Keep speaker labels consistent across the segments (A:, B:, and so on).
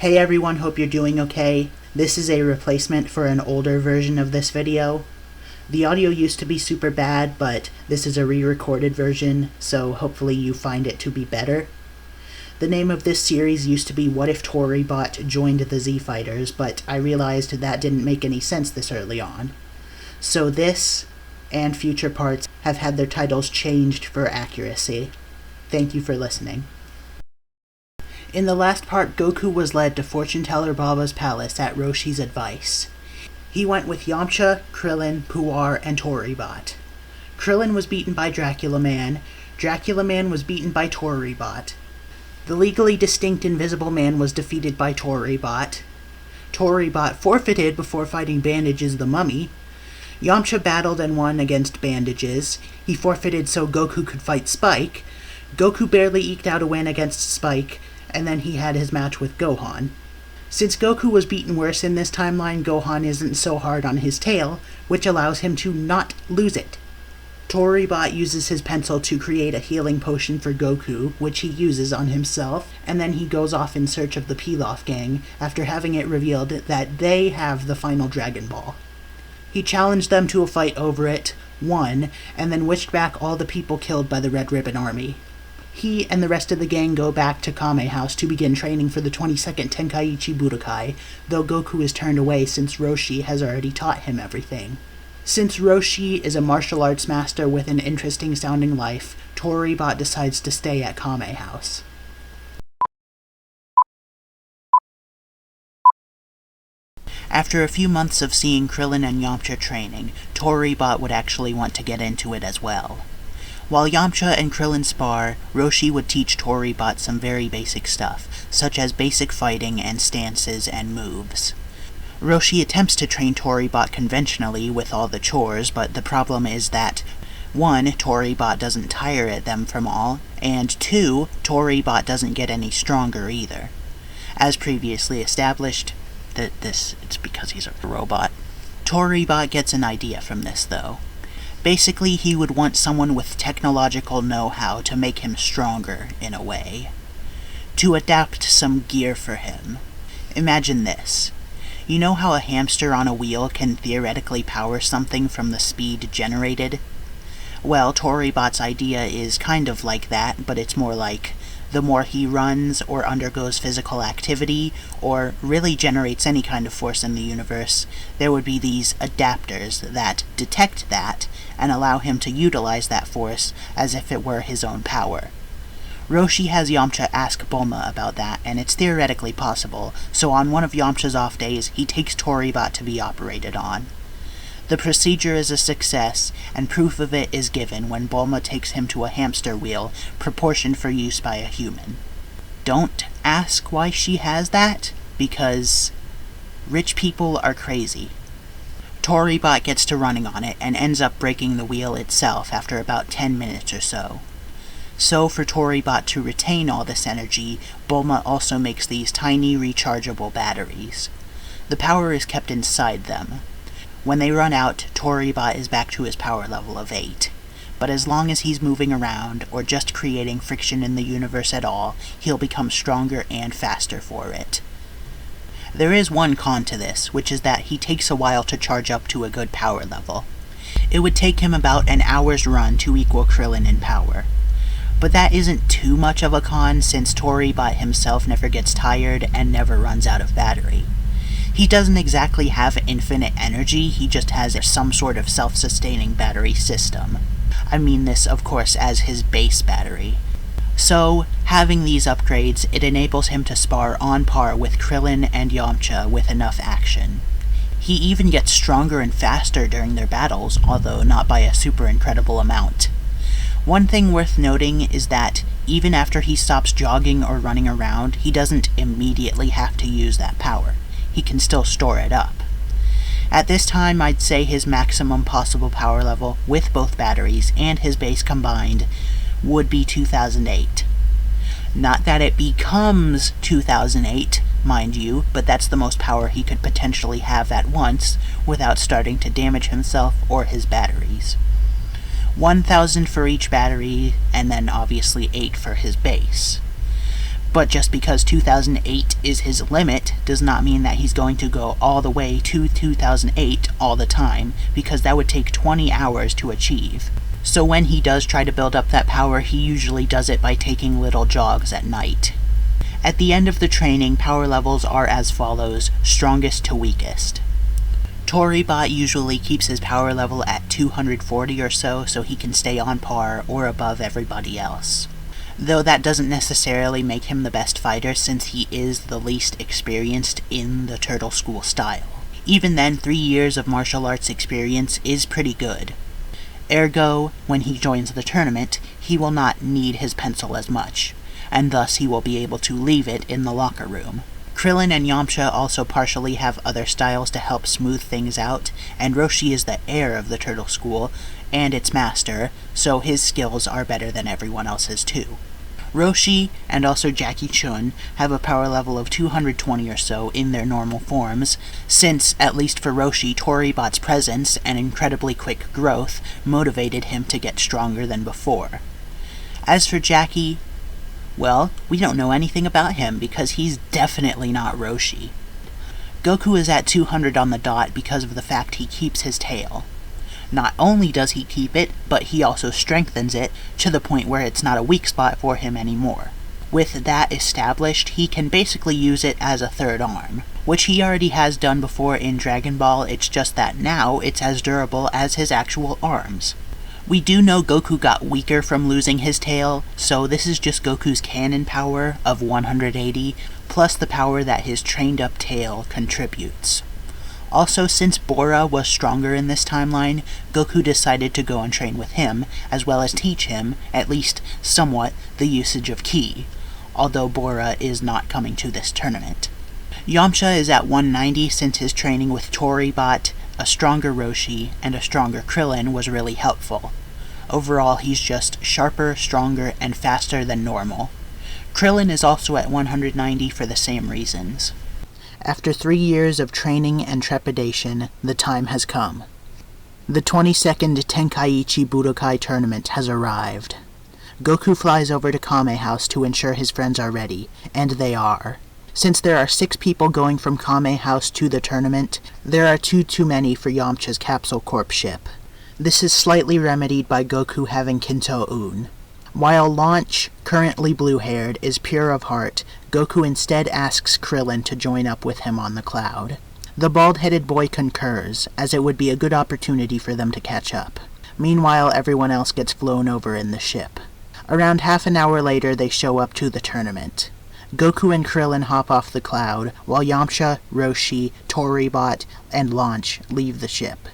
A: Hey everyone, hope you're doing okay. This is a replacement for an older version of this video. The audio used to be super bad, but this is a re-recorded version, so hopefully you find it to be better. The name of this series used to be What If Toribot Joined the Z-Fighters, but I realized that didn't make any sense this early on. So this, and future parts, have had their titles changed for accuracy. Thank you for listening. In the last part, Goku was led to Fortune Teller Baba's palace at Roshi's advice. He went with Yamcha, Krillin, Puar, and Toribot. Krillin was beaten by Dracula Man. Dracula Man was beaten by Toribot. The legally distinct Invisible Man was defeated by Toribot. Toribot forfeited before fighting Bandages the Mummy. Yamcha battled and won against Bandages. He forfeited so Goku could fight Spike. Goku barely eked out a win against Spike, and then he had his match with Gohan. Since Goku was beaten worse in this timeline, Gohan isn't so hard on his tail, which allows him to not lose it. Toribot uses his pencil to create a healing potion for Goku, which he uses on himself, and then he goes off in search of the Pilaf gang, after having it revealed that they have the final Dragon Ball. He challenged them to a fight over it, won, and then wished back all the people killed by the Red Ribbon Army. He and the rest of the gang go back to Kame House to begin training for the 22nd Tenkaichi Budokai, though Goku is turned away since Roshi has already taught him everything. Since Roshi is a martial arts master with an interesting sounding life, Toribot decides to stay at Kame House. After a few months of seeing Krillin and Yamcha training, Toribot would actually want to get into it as well. While Yamcha and Krillin spar, Roshi would teach Toribot some very basic stuff, such as basic fighting and stances and moves. Roshi attempts to train Toribot conventionally with all the chores, but the problem is that 1. Toribot doesn't tire at them from all, and 2. Toribot doesn't get any stronger either. As previously established, it's because he's a robot. Toribot gets an idea from this, though. Basically, he would want someone with technological know-how to make him stronger, in a way. To adapt some gear for him. Imagine this. You know how a hamster on a wheel can theoretically power something from the speed generated? Well, Toribot's idea is kind of like that, but it's more like the more he runs or undergoes physical activity, or really generates any kind of force in the universe, there would be these adapters that detect that and allow him to utilize that force as if it were his own power. Roshi has Yamcha ask Bulma about that, and it's theoretically possible, so on one of Yamcha's off days, he takes Toribot to be operated on. The procedure is a success, and proof of it is given when Bulma takes him to a hamster wheel, proportioned for use by a human. Don't ask why she has that, because rich people are crazy. Toribot gets to running on it, and ends up breaking the wheel itself after about 10 minutes or so. So for Toribot to retain all this energy, Bulma also makes these tiny rechargeable batteries. The power is kept inside them. When they run out, Toribot is back to his power level of 8. But as long as he's moving around, or just creating friction in the universe at all, he'll become stronger and faster for it. There is one con to this, which is that he takes a while to charge up to a good power level. It would take him about an hour's run to equal Krillin in power. But that isn't too much of a con, since Toribot himself never gets tired and never runs out of battery. He doesn't exactly have infinite energy, he just has some sort of self-sustaining battery system. I mean this, of course, as his base battery. So, having these upgrades, it enables him to spar on par with Krillin and Yamcha with enough action. He even gets stronger and faster during their battles, although not by a super incredible amount. One thing worth noting is that, even after he stops jogging or running around, he doesn't immediately have to use that power. He can still store it up. At this time, I'd say his maximum possible power level, with both batteries and his base combined, would be 2008. Not that it becomes 2008, mind you, but that's the most power he could potentially have at once, without starting to damage himself or his batteries. 1,000 for each battery, and then obviously 8 for his base. But just because 2008 is his limit does not mean that he's going to go all the way to 2008 all the time, because that would take 20 hours to achieve. So when he does try to build up that power, he usually does it by taking little jogs at night. At the end of the training, power levels are as follows, strongest to weakest. Toribot usually keeps his power level at 240 or so he can stay on par or above everybody else. Though that doesn't necessarily make him the best fighter, since he is the least experienced in the Turtle School style. Even then, 3 years of martial arts experience is pretty good. Ergo, when he joins the tournament, he will not need his pencil as much, and thus he will be able to leave it in the locker room. Krillin and Yamcha also partially have other styles to help smooth things out, and Roshi is the heir of the Turtle School and its master, so his skills are better than everyone else's too. Roshi and also Jackie Chun have a power level of 220 or so in their normal forms, since, at least for Roshi, Toribot's presence and incredibly quick growth motivated him to get stronger than before. As for Jackie, well, we don't know anything about him because he's definitely not Roshi. Goku is at 200 on the dot because of the fact he keeps his tail. Not only does he keep it, but he also strengthens it to the point where it's not a weak spot for him anymore. With that established, he can basically use it as a third arm, which he already has done before in Dragon Ball, it's just that now it's as durable as his actual arms. We do know Goku got weaker from losing his tail, so this is just Goku's cannon power of 180, plus the power that his trained-up tail contributes. Also, since Bora was stronger in this timeline, Goku decided to go and train with him, as well as teach him, at least somewhat, the usage of Ki, although Bora is not coming to this tournament. Yamcha is at 190 since his training with Toribot, a stronger Roshi, and a stronger Krillin was really helpful. Overall, he's just sharper, stronger, and faster than normal. Krillin is also at 190 for the same reasons. After 3 years of training and trepidation, the time has come. The 22nd Tenkaichi Budokai tournament has arrived. Goku flies over to Kame House to ensure his friends are ready, and they are. Since there are 6 people going from Kame House to the tournament, there are 2 too many for Yamcha's Capsule Corp ship. This is slightly remedied by Goku having Kinto-un. While Launch, currently blue-haired, is pure of heart, Goku instead asks Krillin to join up with him on the cloud. The bald-headed boy concurs, as it would be a good opportunity for them to catch up. Meanwhile, everyone else gets flown over in the ship. Around half an hour later, they show up to the tournament. Goku and Krillin hop off the cloud, while Yamcha, Roshi, Toribot, and Launch leave the ship.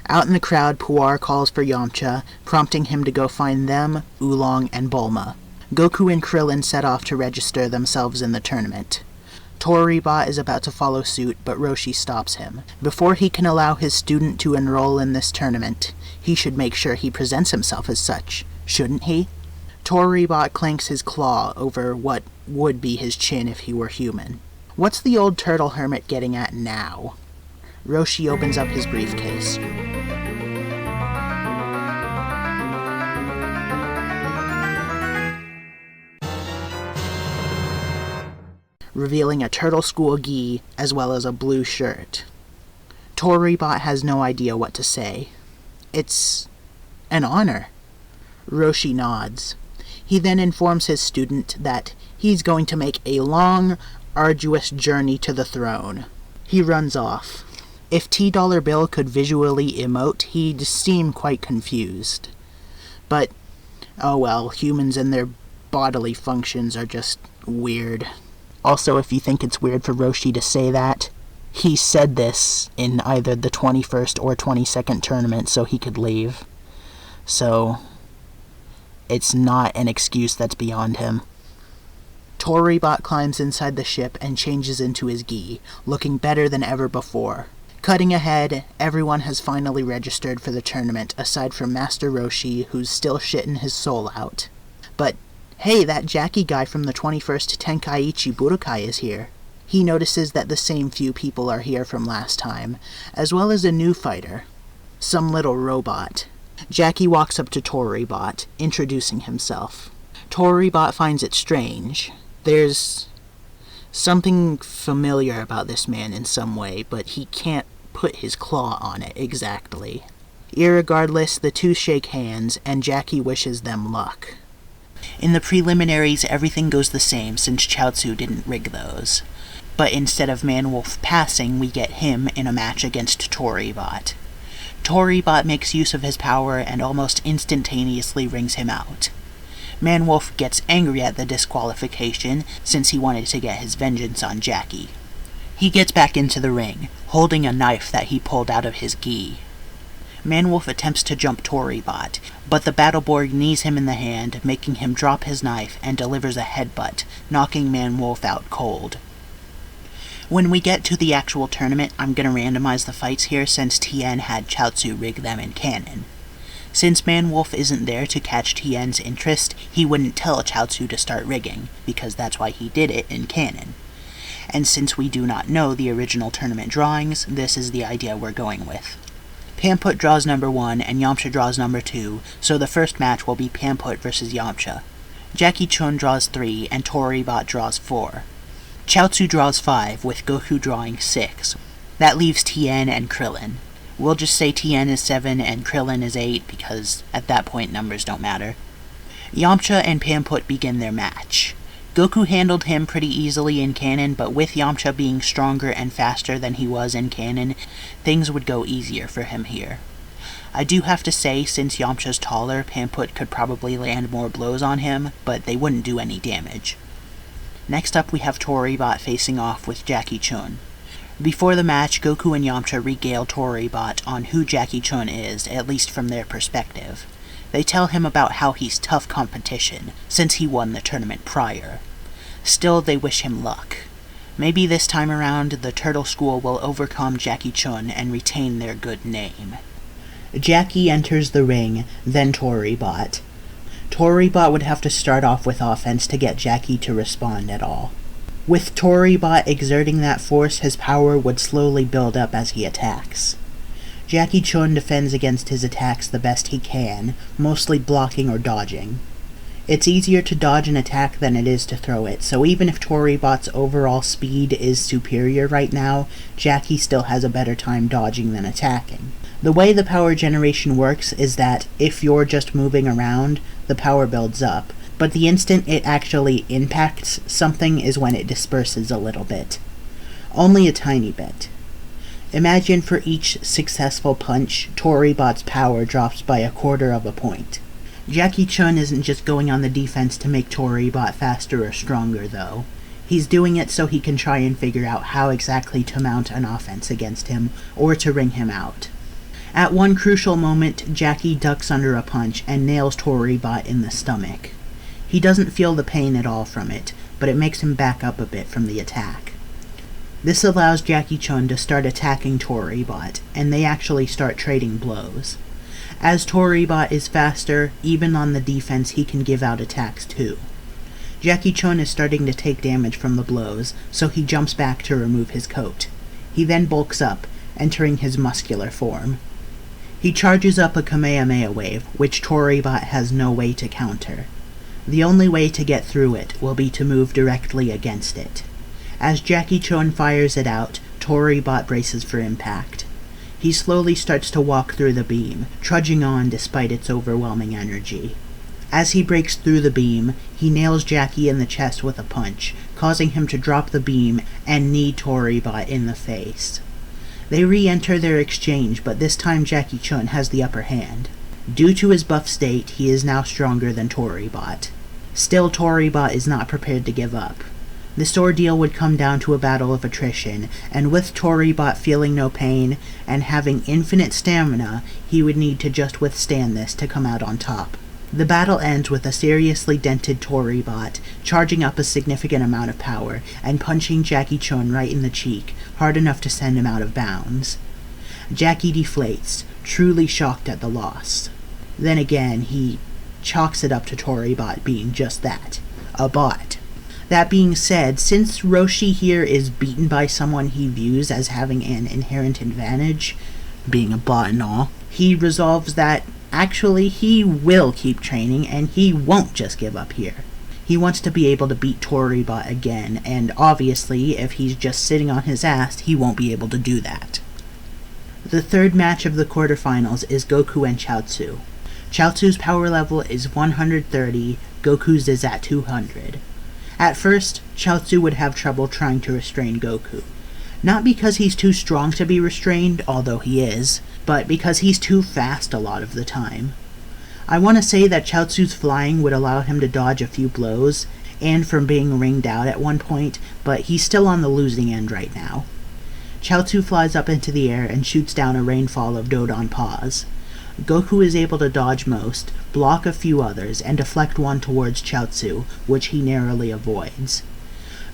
A: Out in the crowd, Puar calls for Yamcha, prompting him to go find them, Oolong, and Bulma. Goku and Krillin set off to register themselves in the tournament. Toribot is about to follow suit, but Roshi stops him. Before he can allow his student to enroll in this tournament, he should make sure he presents himself as such, shouldn't he? Toribot clanks his claw over what would be his chin if he were human. What's the old turtle hermit getting at now? Roshi opens up his briefcase. Revealing a Turtle School gi as well as a blue shirt. Toribot has no idea what to say. It's an honor. Roshi nods. He then informs his student that he's going to make a long, arduous journey to the throne. He runs off. If T-Dollar Bill could visually emote, he'd seem quite confused. But, oh well, humans and their bodily functions are just weird. Also, if you think it's weird for Roshi to say that, he said this in either the 21st or 22nd tournament so he could leave. So, it's not an excuse that's beyond him. Toribot climbs inside the ship and changes into his gi, looking better than ever before. Cutting ahead, everyone has finally registered for the tournament, aside from Master Roshi, who's still shitting his soul out. But hey, that Jackie guy from the 21st Tenkaichi Budokai is here. He notices that the same few people are here from last time, as well as a new fighter. Some little robot. Jackie walks up to Toribot, introducing himself. Toribot finds it strange. There's something familiar about this man in some way, but he can't put his claw on it exactly. Irregardless, the two shake hands, and Jackie wishes them luck. In the preliminaries, everything goes the same since Chaozu didn't rig those. But instead of Man-Wolf passing, we get him in a match against Toribot. Toribot makes use of his power and almost instantaneously rings him out. Man-Wolf gets angry at the disqualification since he wanted to get his vengeance on Jackie. He gets back into the ring, holding a knife that he pulled out of his gi. Man-Wolf attempts to jump Toribot, but the Battleborg knees him in the hand, making him drop his knife and delivers a headbutt, knocking Man-Wolf out cold. When we get to the actual tournament, I'm going to randomize the fights here since Tien had Chaozu rig them in canon. Since Man-Wolf isn't there to catch Tien's interest, he wouldn't tell Chaozu to start rigging, because that's why he did it in canon. And since we do not know the original tournament drawings, this is the idea we're going with. Pamput draws number 1 and Yamcha draws number 2, so the first match will be Pamput versus Yamcha. Jackie Chun draws 3 and Toribot draws 4. Chaozu draws 5, with Goku drawing 6. That leaves Tien and Krillin. We'll just say Tien is 7 and Krillin is 8, because at that point numbers don't matter. Yamcha and Pamput begin their match. Goku handled him pretty easily in canon, but with Yamcha being stronger and faster than he was in canon, things would go easier for him here. I do have to say, since Yamcha's taller, Pamput could probably land more blows on him, but they wouldn't do any damage. Next up we have Toribot facing off with Jackie Chun. Before the match, Goku and Yamcha regale Toribot on who Jackie Chun is, at least from their perspective. They tell him about how he's tough competition, since he won the tournament prior. Still, they wish him luck. Maybe this time around, the Turtle School will overcome Jackie Chun and retain their good name. Jackie enters the ring, then Toribot. Toribot would have to start off with offense to get Jackie to respond at all. With Toribot exerting that force, his power would slowly build up as he attacks. Jackie Chun defends against his attacks the best he can, mostly blocking or dodging. It's easier to dodge an attack than it is to throw it, so even if Toribot's overall speed is superior right now, Jackie still has a better time dodging than attacking. The way the power generation works is that if you're just moving around, the power builds up, but the instant it actually impacts something is when it disperses a little bit. Only a tiny bit. Imagine for each successful punch, Toribot's power drops by 1/4 of a point. Jackie Chun isn't just going on the defense to make Toribot faster or stronger, though. He's doing it so he can try and figure out how exactly to mount an offense against him, or to ring him out. At one crucial moment, Jackie ducks under a punch and nails Toribot in the stomach. He doesn't feel the pain at all from it, but it makes him back up a bit from the attack. This allows Jackie Chun to start attacking Toribot, and they actually start trading blows. As Toribot is faster, even on the defense he can give out attacks too. Jackie Chun is starting to take damage from the blows, so he jumps back to remove his coat. He then bulks up, entering his muscular form. He charges up a Kamehameha wave, which Toribot has no way to counter. The only way to get through it will be to move directly against it. As Jackie Chun fires it out, Toribot braces for impact. He slowly starts to walk through the beam, trudging on despite its overwhelming energy. As he breaks through the beam, he nails Jackie in the chest with a punch, causing him to drop the beam and knee Toribot in the face. They re-enter their exchange, but this time Jackie Chun has the upper hand. Due to his buff state, he is now stronger than Toribot. Still, Toribot is not prepared to give up. This ordeal would come down to a battle of attrition, and with Toribot feeling no pain and having infinite stamina, he would need to just withstand this to come out on top. The battle ends with a seriously dented Toribot charging up a significant amount of power and punching Jackie Chun right in the cheek, hard enough to send him out of bounds. Jackie deflates, truly shocked at the loss. Then again, he chalks it up to Toribot being just that, a bot. That being said, since Roshi here is beaten by someone he views as having an inherent advantage, being a bot and all, he resolves that actually he will keep training and he won't just give up here. He wants to be able to beat Toribot again, and obviously, if he's just sitting on his ass, he won't be able to do that. The third match of the quarterfinals is Goku and Chaozu. Chaozu's power level is 130, Goku's is at 200. At first, Chaozu would have trouble trying to restrain Goku. Not because he's too strong to be restrained, although he is, but because he's too fast a lot of the time. I want to say that Chaozu's flying would allow him to dodge a few blows, and from being ringed out at one point, but he's still on the losing end right now. Chaozu flies up into the air and shoots down a rainfall of Dodon Paws. Goku is able to dodge most, block a few others, and deflect one towards Chaozu, which he narrowly avoids.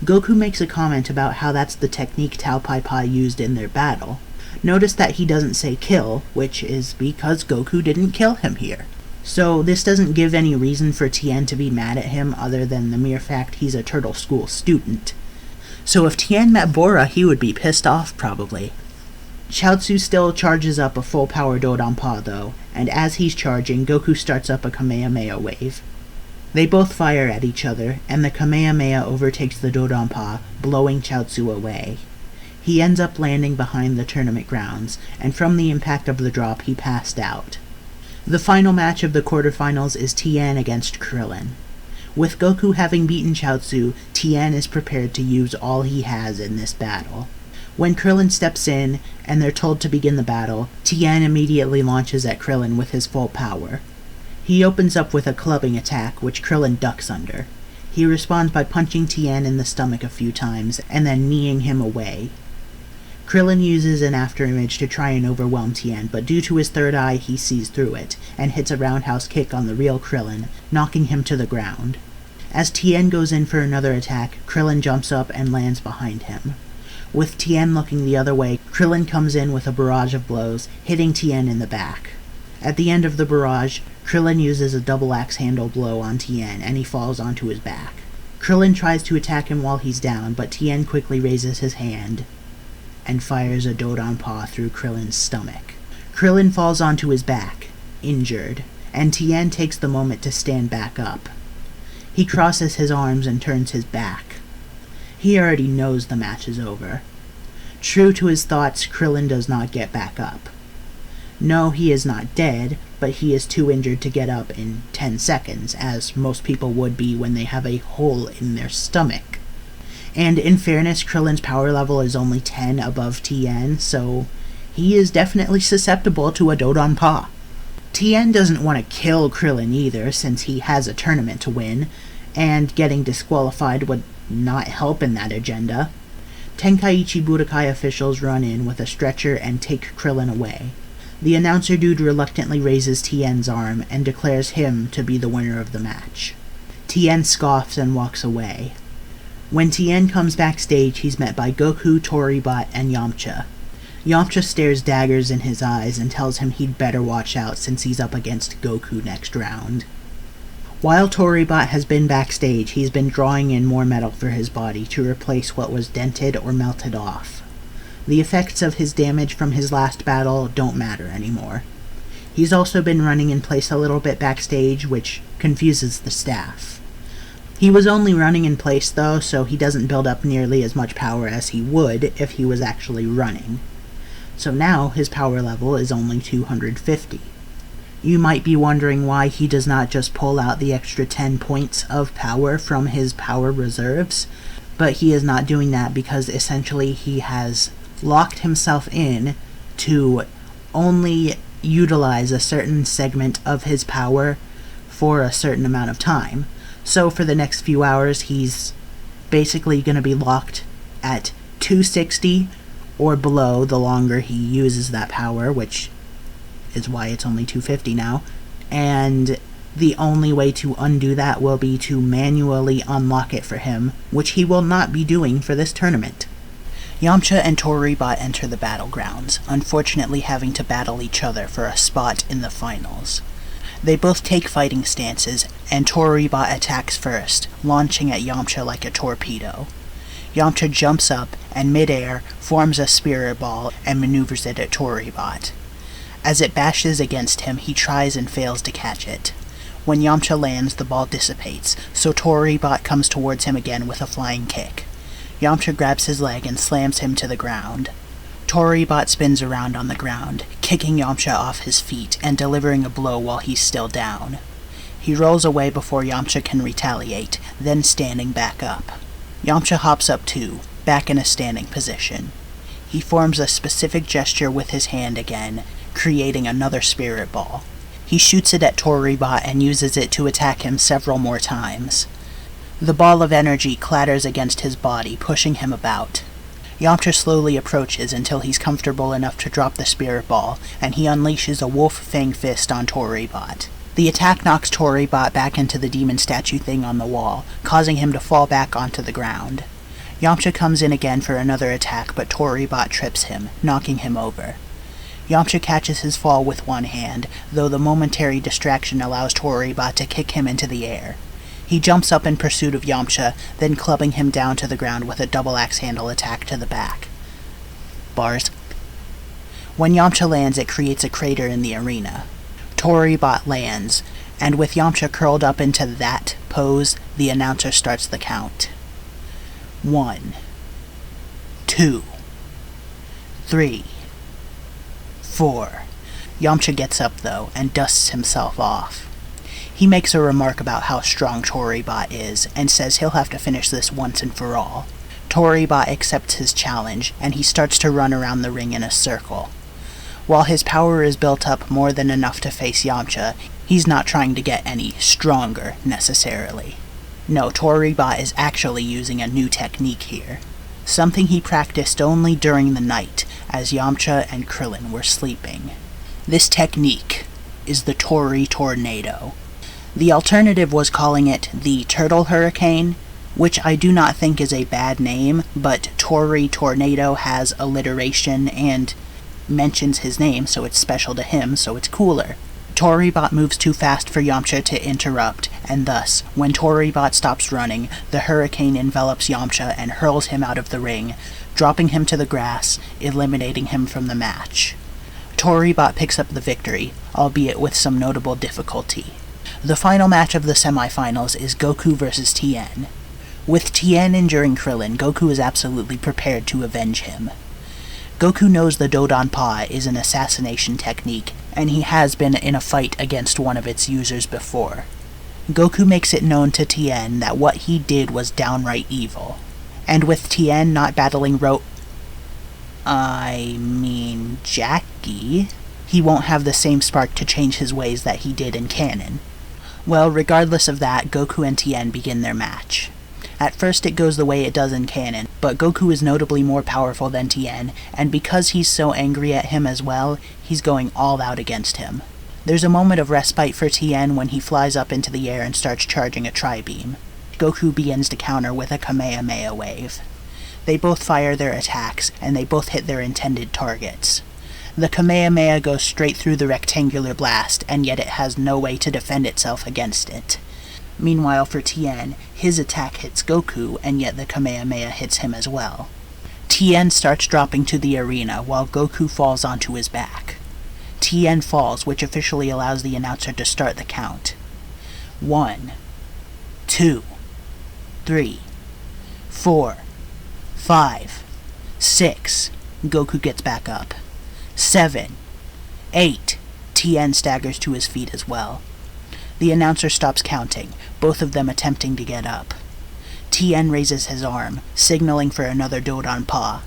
A: Goku makes a comment about how that's the technique Tao Pai Pai used in their battle. Notice that he doesn't say kill, which is because Goku didn't kill him here. So this doesn't give any reason for Tien to be mad at him other than the mere fact he's a Turtle School student. So if Tien met Bora, he would be pissed off, probably. Chaozu still charges up a full power Dodonpa though, and as he's charging, Goku starts up a Kamehameha wave. They both fire at each other, and the Kamehameha overtakes the Dodonpa, blowing Chaozu away. He ends up landing behind the tournament grounds, and from the impact of the drop he passed out. The final match of the quarterfinals is Tien against Krillin. With Goku having beaten Chaozu, Tien is prepared to use all he has in this battle. When Krillin steps in, and they're told to begin the battle, Tien immediately launches at Krillin with his full power. He opens up with a clubbing attack, which Krillin ducks under. He responds by punching Tien in the stomach a few times, and then kneeing him away. Krillin uses an afterimage to try and overwhelm Tien, but due to his third eye he sees through it, and hits a roundhouse kick on the real Krillin, knocking him to the ground. As Tien goes in for another attack, Krillin jumps up and lands behind him. With Tien looking the other way, Krillin comes in with a barrage of blows, hitting Tien in the back. At the end of the barrage, Krillin uses a double axe handle blow on Tien, and he falls onto his back. Krillin tries to attack him while he's down, but Tien quickly raises his hand and fires a Dodonpa through Krillin's stomach. Krillin falls onto his back, injured, and Tien takes the moment to stand back up. He crosses his arms and turns his back. He already knows the match is over. True to his thoughts, Krillin does not get back up. No, he is not dead, but he is too injured to get up in 10 seconds, as most people would be when they have a hole in their stomach. And in fairness, Krillin's power level is only 10 above Tien, so he is definitely susceptible to a Dodonpa. Tien doesn't want to kill Krillin either, since he has a tournament to win, and getting disqualified would not help in that agenda. Tenkaichi Budokai officials run in with a stretcher and take Krillin away. The announcer dude reluctantly raises Tien's arm and declares him to be the winner of the match. Tien scoffs and walks away. When Tien comes backstage, he's met by Goku, Toribot, and Yamcha. Yamcha stares daggers in his eyes and tells him he'd better watch out since he's up against Goku next round. While Toribot has been backstage, he's been drawing in more metal for his body to replace what was dented or melted off. The effects of his damage from his last battle don't matter anymore. He's also been running in place a little bit backstage, which confuses the staff. He was only running in place though, so he doesn't build up nearly as much power as he would if he was actually running. So now his power level is only 250. You might be wondering why he does not just pull out the extra 10 points of power from his power reserves, but he is not doing that because essentially he has locked himself in to only utilize a certain segment of his power for a certain amount of time. So for the next few hours he's basically going to be locked at 260 or below the longer he uses that power, which is why it's only 250 now, and the only way to undo that will be to manually unlock it for him, which he will not be doing for this tournament. Yamcha and Toribot enter the battlegrounds, unfortunately having to battle each other for a spot in the finals. They both take fighting stances, and Toribot attacks first, launching at Yamcha like a torpedo. Yamcha jumps up, and mid-air, forms a spirit ball and maneuvers it at Toribot. As it bashes against him, he tries and fails to catch it. When Yamcha lands, the ball dissipates, so Toribot comes towards him again with a flying kick. Yamcha grabs his leg and slams him to the ground. Toribot spins around on the ground, kicking Yamcha off his feet and delivering a blow while he's still down. He rolls away before Yamcha can retaliate, then standing back up. Yamcha hops up too, back in a standing position. He forms a specific gesture with his hand again, creating another spirit ball. He shoots it at Toribot and uses it to attack him several more times. The ball of energy clatters against his body, pushing him about. Yamcha slowly approaches until he's comfortable enough to drop the spirit ball, and he unleashes a wolf fang fist on Toribot. The attack knocks Toribot back into the demon statue thing on the wall, causing him to fall back onto the ground. Yamcha comes in again for another attack, but Toribot trips him, knocking him over. Yamcha catches his fall with one hand, though the momentary distraction allows Toribot to kick him into the air. He jumps up in pursuit of Yamcha, then clubbing him down to the ground with a double axe handle attack to the back. Bars. When Yamcha lands, it creates a crater in the arena. Toribot lands, and with Yamcha curled up into that pose, the announcer starts the count. 1, 2, 3, 4. Yamcha gets up, though, and dusts himself off. He makes a remark about how strong Toribot is, and says he'll have to finish this once and for all. Toribot accepts his challenge, and he starts to run around the ring in a circle. While his power is built up more than enough to face Yamcha, he's not trying to get any stronger, necessarily. No, Toribot is actually using a new technique here. Something he practiced only during the night, as Yamcha and Krillin were sleeping. This technique is the Tori Tornado. The alternative was calling it the Turtle Hurricane, which I do not think is a bad name, but Tori Tornado has alliteration and mentions his name, so it's special to him, so it's cooler. Toribot moves too fast for Yamcha to interrupt, and thus, when Toribot stops running, the hurricane envelops Yamcha and hurls him out of the ring, dropping him to the grass, eliminating him from the match. Toribot picks up the victory, albeit with some notable difficulty. The final match of the semifinals is Goku vs. Tien. With Tien injuring Krillin, Goku is absolutely prepared to avenge him. Goku knows the Dodon Pa is an assassination technique, and he has been in a fight against one of its users before. Goku makes it known to Tien that what he did was downright evil. And with Tien not battling Jackie, he won't have the same spark to change his ways that he did in canon. Well, regardless of that, Goku and Tien begin their match. At first it goes the way it does in canon, but Goku is notably more powerful than Tien, and because he's so angry at him as well, he's going all out against him. There's a moment of respite for Tien when he flies up into the air and starts charging a tri-beam. Goku begins to counter with a Kamehameha wave. They both fire their attacks, and they both hit their intended targets. The Kamehameha goes straight through the rectangular blast, and yet it has no way to defend itself against it. Meanwhile for Tien, his attack hits Goku, and yet the Kamehameha hits him as well. Tien starts dropping to the arena, while Goku falls onto his back. Tien falls, which officially allows the announcer to start the count. 1, 2, 3, 4, 5, 6. Goku gets back up. 7, 8. Tien staggers to his feet as well. The announcer stops counting, both of them attempting to get up. Tien raises his arm, signaling for another Dodon Pa,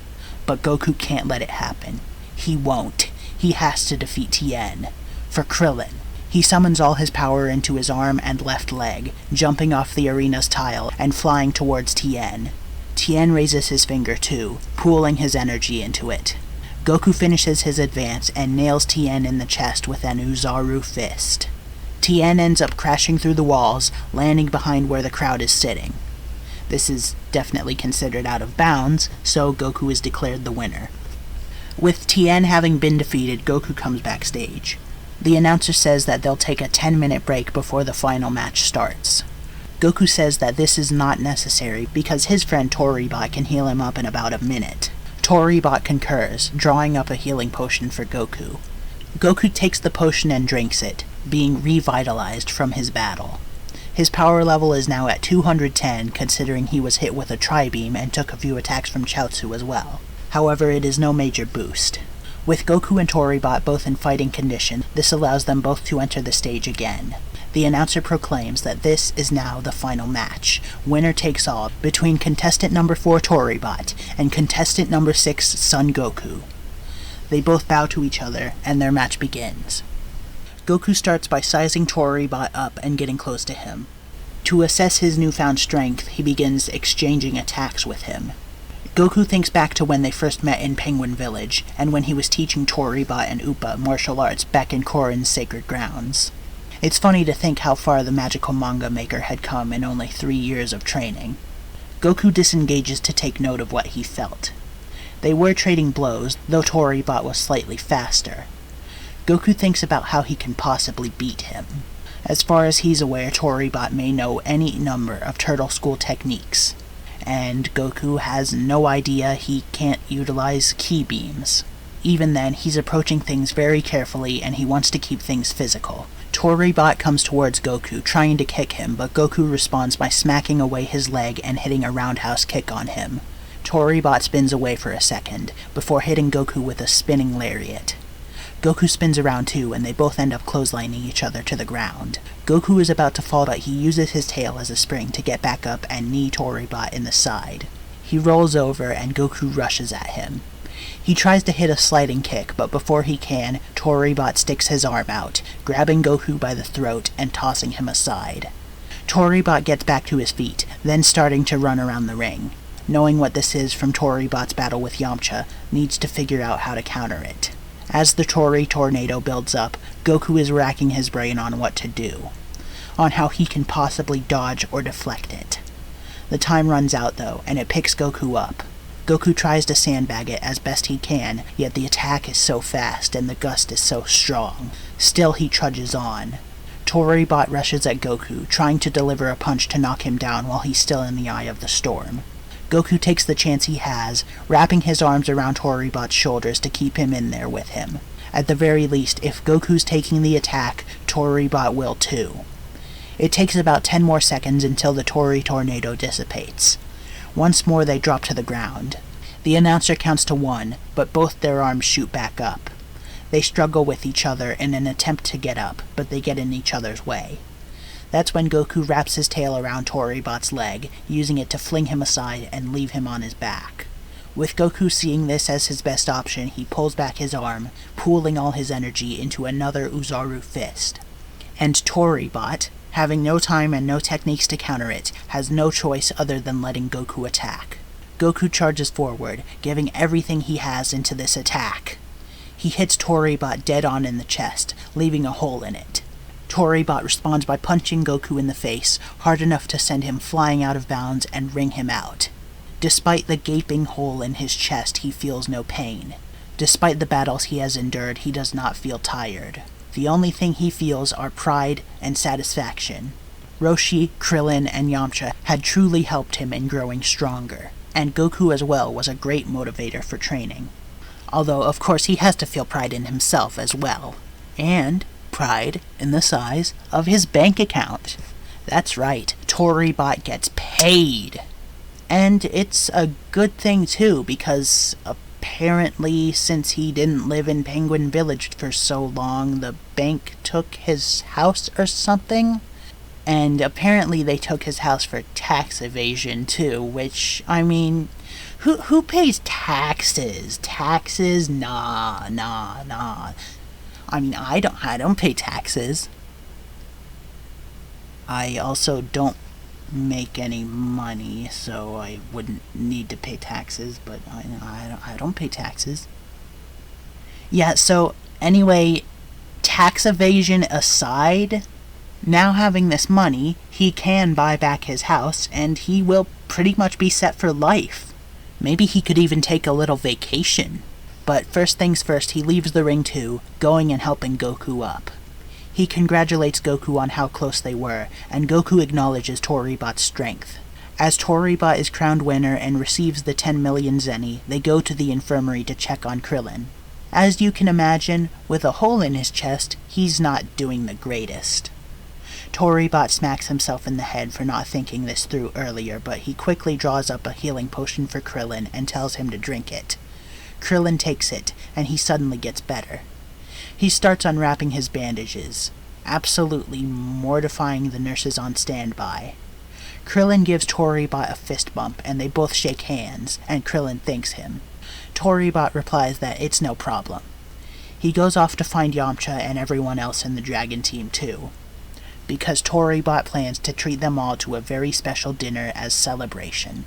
A: but Goku can't let it happen. He won't. He has to defeat Tien. For Krillin. He summons all his power into his arm and left leg, jumping off the arena's tile and flying towards Tien. Tien raises his finger too, pooling his energy into it. Goku finishes his advance and nails Tien in the chest with an Uzaru fist. Tien ends up crashing through the walls, landing behind where the crowd is sitting. This is definitely considered out of bounds, so Goku is declared the winner. With Tien having been defeated, Goku comes backstage. The announcer says that they'll take a 10-minute break before the final match starts. Goku says that this is not necessary because his friend Toribot can heal him up in about a minute. Toribot concurs, drawing up a healing potion for Goku. Goku takes the potion and drinks it, being revitalized from his battle. His power level is now at 210, considering he was hit with a tri-beam and took a few attacks from Chaozu as well. However, it is no major boost. With Goku and Toribot both in fighting condition, this allows them both to enter the stage again. The announcer proclaims that this is now the final match, winner takes all, between contestant number 4 Toribot and contestant number 6 Son Goku. They both bow to each other, and their match begins. Goku starts by sizing Toribot up and getting close to him. To assess his newfound strength, he begins exchanging attacks with him. Goku thinks back to when they first met in Penguin Village, and when he was teaching Toribot and Appa martial arts back in Korin's sacred grounds. It's funny to think how far the magical manga maker had come in only 3 years of training. Goku disengages to take note of what he felt. They were trading blows, though Toribot was slightly faster. Goku thinks about how he can possibly beat him. As far as he's aware, Toribot may know any number of Turtle School techniques, and Goku has no idea he can't utilize ki beams. Even then, he's approaching things very carefully, and he wants to keep things physical. Toribot comes towards Goku, trying to kick him, but Goku responds by smacking away his leg and hitting a roundhouse kick on him. Toribot spins away for a second, before hitting Goku with a spinning lariat. Goku spins around too, and they both end up clotheslining each other to the ground. Goku is about to fall, but he uses his tail as a spring to get back up and knee Toribot in the side. He rolls over, and Goku rushes at him. He tries to hit a sliding kick, but before he can, Toribot sticks his arm out, grabbing Goku by the throat and tossing him aside. Toribot gets back to his feet, then starting to run around the ring. Knowing what this is from Toribot's battle with Yamcha, needs to figure out how to counter it. As the Tori tornado builds up, Goku is racking his brain on what to do, on how he can possibly dodge or deflect it. The time runs out though, and it picks Goku up. Goku tries to sandbag it as best he can, yet the attack is so fast and the gust is so strong. Still he trudges on. Toribot rushes at Goku, trying to deliver a punch to knock him down while he's still in the eye of the storm. Goku takes the chance he has, wrapping his arms around Toribot's shoulders to keep him in there with him. At the very least, if Goku's taking the attack, Toribot will too. It takes about 10 more seconds until the Tori tornado dissipates. Once more they drop to the ground. The announcer counts to 1, but both their arms shoot back up. They struggle with each other in an attempt to get up, but they get in each other's way. That's when Goku wraps his tail around Toribot's leg, using it to fling him aside and leave him on his back. With Goku seeing this as his best option, he pulls back his arm, pooling all his energy into another Uzaru fist. And Toribot, having no time and no techniques to counter it, has no choice other than letting Goku attack. Goku charges forward, giving everything he has into this attack. He hits Toribot dead on in the chest, leaving a hole in it. Toribot responds by punching Goku in the face, hard enough to send him flying out of bounds and wring him out. Despite the gaping hole in his chest, he feels no pain. Despite the battles he has endured, he does not feel tired. The only thing he feels are pride and satisfaction. Roshi, Krillin, and Yamcha had truly helped him in growing stronger, and Goku as well was a great motivator for training. Although, of course, he has to feel pride in himself as well. And pride in the size of his bank account. That's right, Toribot gets paid. And it's a good thing too, because apparently since he didn't live in Penguin Village for so long, the bank took his house or something. And apparently they took his house for tax evasion too, which, I mean, who pays taxes? Taxes? Nah. I mean, I don't pay taxes. I also don't make any money, so I wouldn't need to pay taxes, but I don't pay taxes. Yeah, so anyway, tax evasion aside, now having this money, he can buy back his house, and he will pretty much be set for life. Maybe he could even take a little vacation. But first things first, he leaves the ring too, going and helping Goku up. He congratulates Goku on how close they were, and Goku acknowledges Toribot's strength. As Toribot is crowned winner and receives the 10 million zeni, they go to the infirmary to check on Krillin. As you can imagine, with a hole in his chest, he's not doing the greatest. Toribot smacks himself in the head for not thinking this through earlier, but he quickly draws up a healing potion for Krillin and tells him to drink it. Krillin takes it, and he suddenly gets better. He starts unwrapping his bandages, absolutely mortifying the nurses on standby. Krillin gives Toribot a fist bump, and they both shake hands, and Krillin thanks him. Toribot replies that it's no problem. He goes off to find Yamcha and everyone else in the Dragon Team too, because Toribot plans to treat them all to a very special dinner as celebration.